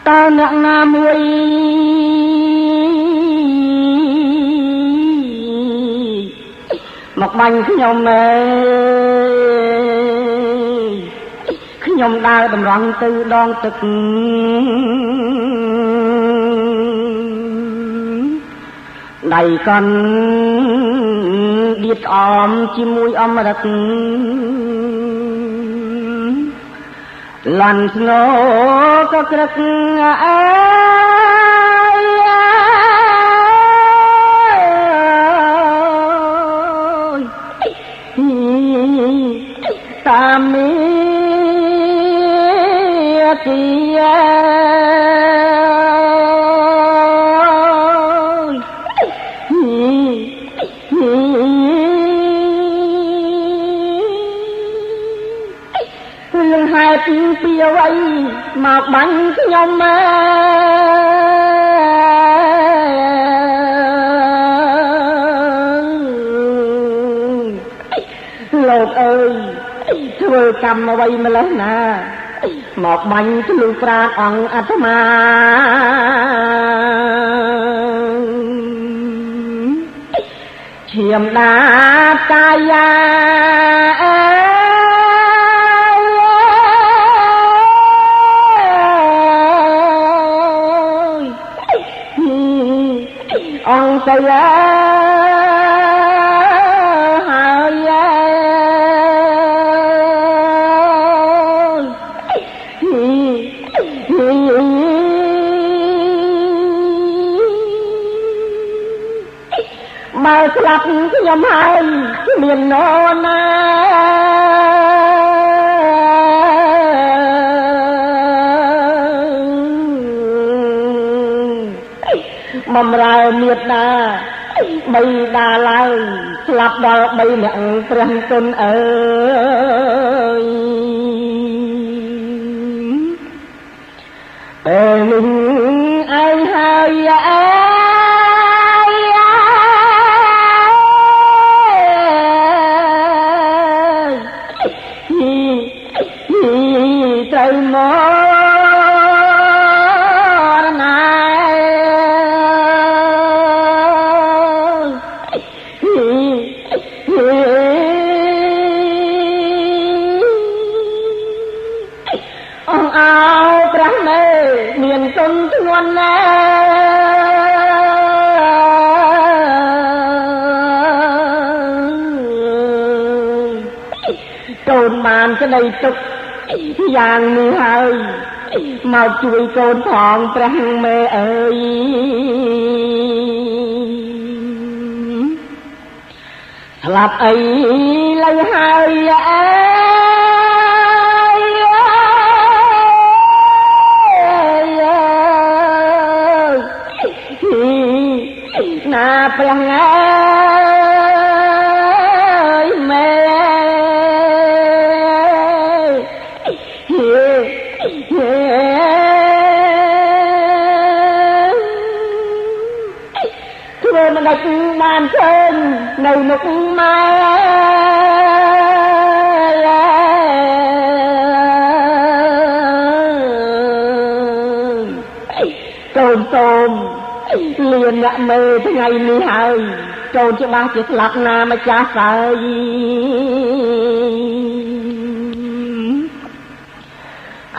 តើអ្នកណាមួយមកបាញ់ខ្ញុំអើយខ្ញុំដើរតម្រង់ទៅដងទឹកដៃកាន់ដៀតអមជាមួយអមរិតលាន់ស្នូក៏ក្រឹកអើយតាមមីទីពីអ្វីមកបាញ់ខ្ញុំលោកអើយធ្វើកម្មអ្វីម្លេះណាមកបាញ់ធ្លុះប្រាណអង្គអាត្មាឈាមដាតកាយាអង្គទៅហើយបើស្លាប់ខ្ញុំហើយមាននរណាបំរើមេត្តាបីដាឡើយស្លាប់ដល់3នាក់ព្រះគុណអើយពេលនេះឯងហើយអើយត្រូវមកកូនបានក្តីទុកយ៉ាងនេះហើយមកជួយកូនផងព្រះមេអើយស្លាប់អីឡើយហើយអើយណាព្រះអើយមេធ្វើមិនដាច់បានឃើញនៅមុខម៉ែកូនសូមលៀនអ្នកមើលថ្ងៃនេះហើយកូនច្បាស់ជាស្លាប់ណាម្ចាស់សើយ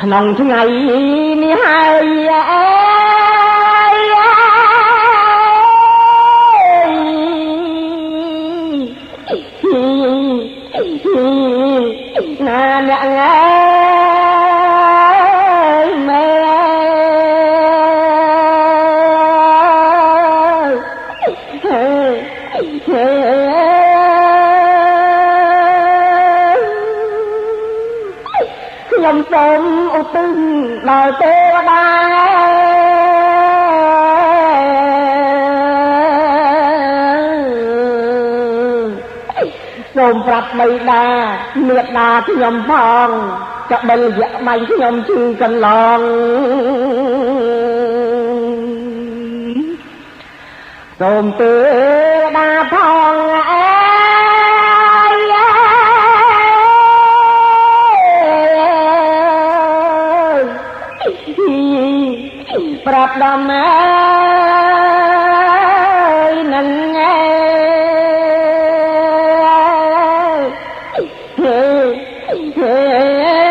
ក្នុងថ្ងៃនេះហើយណាអ្នកអើយមេខ្ញុំសូមឧទ្ទិសដល់ទេវតាសូមប្រាប់បិតាមេត្តាខ្ញុំផងកបិលយៈបាញ់ខ្ញុំជឿកន្លងសូមទេវតាផងអើយ ប្រាប់ដល់ម៉ែនឹងហេ